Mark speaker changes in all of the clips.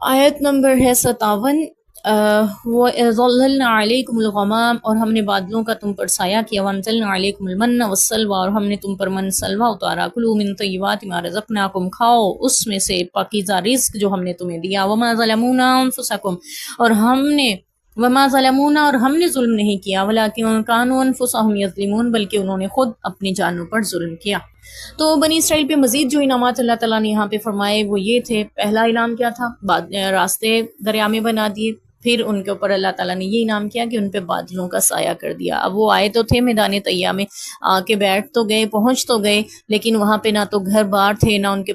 Speaker 1: آیت نمبر ہے 57۔ وَظَلَّلْنَا عَلَيْكُمُ الْغَمَامَ، اور ہم نے بادلوں کا تم پر سایہ کیا، وَأَنزَلْنَا عَلَيْكُمُ الْمَنَّ وَالسَّلْوَىٰ، اور ہم نے تم پر من سلوہ اتارا، کُلُوا مِن طَیِّبَاتِ مَا رَزَقْنَاکُمْ، کھاؤ اس میں سے پاکیزہ رزق جو ہم نے تمہیں دیا، وَمَا ظَلَمُونَا أَنفُسَکُمْ، اور ہم نے وما ظلمونا، اور ہم نے ظلم نہیں کیا، ولیکن کانوا انفسہم یظلمون، بلکہ انہوں نے خود اپنی جانوں پر ظلم کیا۔ تو بنی اسرائیل پہ مزید جو انعامات اللہ تعالیٰ نے یہاں پہ فرمائے وہ یہ تھے۔ پہلا انعام کیا تھا؟ راستے دریا میں بنا دیے۔ پھر ان کے اوپر اللہ تعالیٰ نے یہ انعام کیا کہ ان پہ بادلوں کا سایہ کر دیا۔ اب وہ آئے تو تھے میدان طیہ میں، آ کے بیٹھ تو گئے، پہنچ تو گئے، لیکن وہاں پہ نہ تو گھر بار تھے، نہ ان کے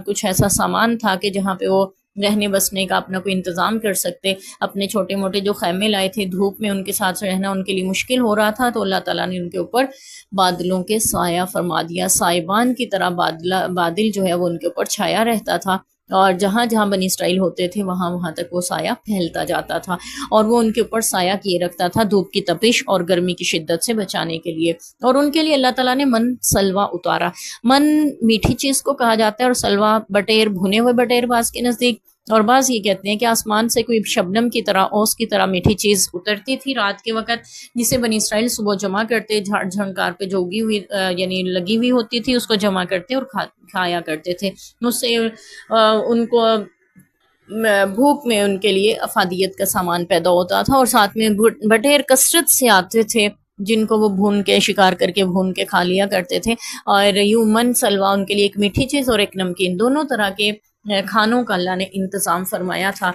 Speaker 1: کچھ ایسا سامان تھا کہ جہاں پہ وہ رہنے بسنے کا اپنا کوئی انتظام کر سکتے۔ اپنے چھوٹے موٹے جو خیمے لائے تھے، دھوپ میں ان کے ساتھ رہنا ان کے لیے مشکل ہو رہا تھا، تو اللہ تعالیٰ نے ان کے اوپر بادلوں کے سایہ فرما دیا۔ سائبان کی طرح بادل جو ہے وہ ان کے اوپر چھایا رہتا تھا، اور جہاں جہاں بنی اسرائیل ہوتے تھے وہاں وہاں تک وہ سایہ پھیلتا جاتا تھا، اور وہ ان کے اوپر سایہ کیے رکھتا تھا دھوپ کی تپش اور گرمی کی شدت سے بچانے کے لیے۔ اور ان کے لیے اللہ تعالیٰ نے من سلوا اتارا۔ من میٹھی چیز کو کہا جاتا ہے، اور سلوا بٹیر، بھنے ہوئے بٹیر بعض کے نزدیک، اور بعض یہ کہتے ہیں کہ آسمان سے کوئی شبنم کی طرح، اوس کی طرح میٹھی چیز اترتی تھی رات کے وقت، جسے بنی اسرائیل صبح جمع کرتے، جھاڑ جھنکار پہ جو اگی ہوئی یعنی لگی ہوئی ہوتی تھی اس کو جمع کرتے اور کھایا کرتے تھے۔ اس سے ان کو بھوک میں ان کے لیے افادیت کا سامان پیدا ہوتا تھا، اور ساتھ میں بٹیر کثرت سے آتے تھے جن کو وہ بھون کے شکار کر کے بھون کے کھا لیا کرتے تھے۔ اور یوں من سلوا ان کے لیے ایک میٹھی چیز اور ایک نمکین، دونوں طرح کے کھانوں کا اللہ نے انتظام فرمایا تھا،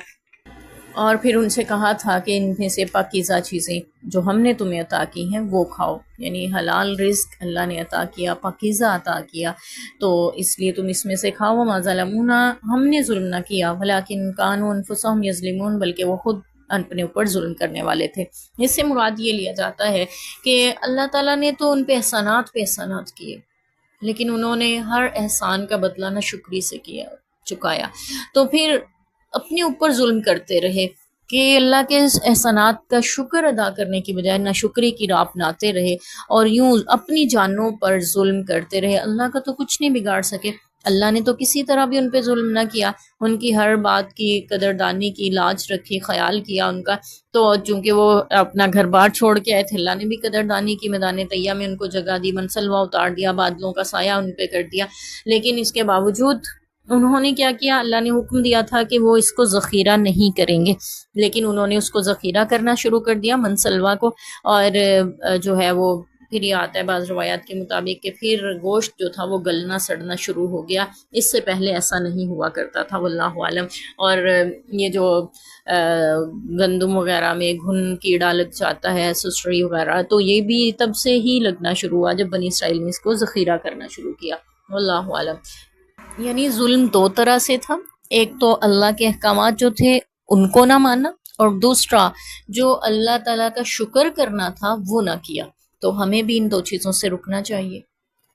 Speaker 1: اور پھر ان سے کہا تھا کہ ان میں سے پاکیزہ چیزیں جو ہم نے تمہیں عطا کی ہیں وہ کھاؤ، یعنی حلال رزق اللہ نے عطا کیا، پاکیزہ عطا کیا، تو اس لیے تم اس میں سے کھاؤ۔ وما ظلمونا، ہم نے ظلم نہ کیا، ولیکن کانوا انفسہم یظلمون، بلکہ وہ خود اپنے اوپر ظلم کرنے والے تھے۔ اس سے مراد یہ لیا جاتا ہے کہ اللہ تعالیٰ نے تو ان پہ احسانات کیے، لیکن انہوں نے ہر احسان کا بدلہ نہ شکری سے چکایا، تو پھر اپنے اوپر ظلم کرتے رہے کہ اللہ کے احسانات کا شکر ادا کرنے کی بجائے ناشکری کی راہ اپناتے رہے، اور یوں اپنی جانوں پر ظلم کرتے رہے۔ اللہ کا تو کچھ نہیں بگاڑ سکے، اللہ نے تو کسی طرح بھی ان پہ ظلم نہ کیا، ان کی ہر بات کی قدردانی کی، لاج رکھی، خیال کیا ان کا۔ تو چونکہ وہ اپنا گھر بار چھوڑ کے آئے تھے، اللہ نے بھی قدردانی کی، میدان طیہ میں ان کو جگہ دی، منسلوا اتار دیا، بادلوں کا سایہ ان پہ کر دیا، لیکن اس کے باوجود انہوں نے کیا کیا؟ اللہ نے حکم دیا تھا کہ وہ اس کو ذخیرہ نہیں کریں گے، لیکن انہوں نے اس کو ذخیرہ کرنا شروع کر دیا، منسلوا کو، اور جو ہے وہ پھر یہ آتا ہے بعض روایات کے مطابق کہ پھر گوشت جو تھا وہ گلنا سڑنا شروع ہو گیا، اس سے پہلے ایسا نہیں ہوا کرتا تھا، واللہ عالم۔ اور یہ جو گندم وغیرہ میں گھن کیڑا لگ جاتا ہے، سسری وغیرہ، تو یہ بھی تب سے ہی لگنا شروع ہوا جب بنی اسرائیل نے اس کو ذخیرہ کرنا شروع کیا، واللہ عالم۔ یعنی ظلم دو طرح سے تھا، ایک تو اللہ کے احکامات جو تھے ان کو نہ مانا، اور دوسرا جو اللہ تعالیٰ کا شکر کرنا تھا وہ نہ کیا۔ تو ہمیں بھی ان دو چیزوں سے رکنا چاہیے،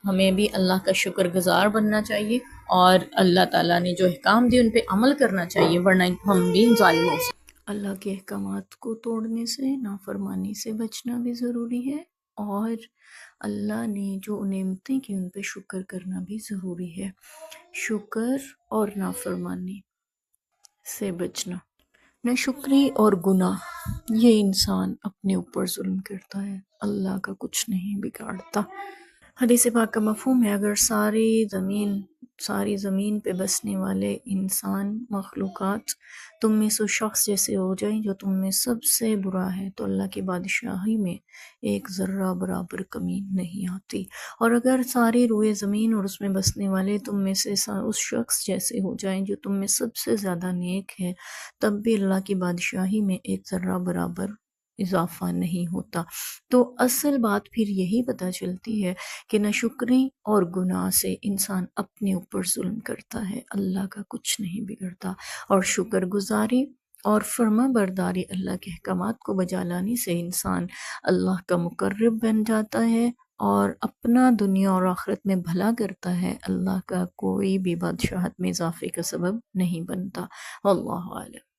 Speaker 1: ہمیں بھی اللہ کا شکر گزار بننا چاہیے، اور اللہ تعالیٰ نے جو احکام دیے ان پہ عمل کرنا چاہیے، ورنہ ہم بھی ظالموں سے۔ اللہ کے احکامات کو توڑنے سے، نافرمانی سے بچنا بھی ضروری ہے، اور اللہ نے جو نعمتیں کی ان پہ شکر کرنا بھی ضروری ہے۔ شکر اور نافرمانی سے بچنا، ناشکری اور گناہ، یہ انسان اپنے اوپر ظلم کرتا ہے، اللہ کا کچھ نہیں بگاڑتا۔ حدیث پاک کا مفہوم ہے، اگر ساری زمین پہ بسنے والے انسان، مخلوقات تم میں سے شخص جیسے ہو جائیں جو تم میں سب سے برا ہے، تو اللہ کی بادشاہی میں ایک ذرہ برابر کمی نہیں آتی، اور اگر ساری روئے زمین اور اس میں بسنے والے تم میں سے اس شخص جیسے ہو جائیں جو تم میں سب سے زیادہ نیک ہے، تب بھی اللہ کی بادشاہی میں ایک ذرہ برابر اضافہ نہیں ہوتا۔ تو اصل بات پھر یہی پتہ چلتی ہے کہ ناشکری اور گناہ سے انسان اپنے اوپر ظلم کرتا ہے، اللہ کا کچھ نہیں بگڑتا، اور شکر گزاری اور فرما برداری اللہ کے احکامات کو بجا لانے سے انسان اللہ کا مقرب بن جاتا ہے، اور اپنا دنیا اور آخرت میں بھلا کرتا ہے، اللہ کا کوئی بھی بادشاہت میں اضافے کا سبب نہیں بنتا، واللہ عالم۔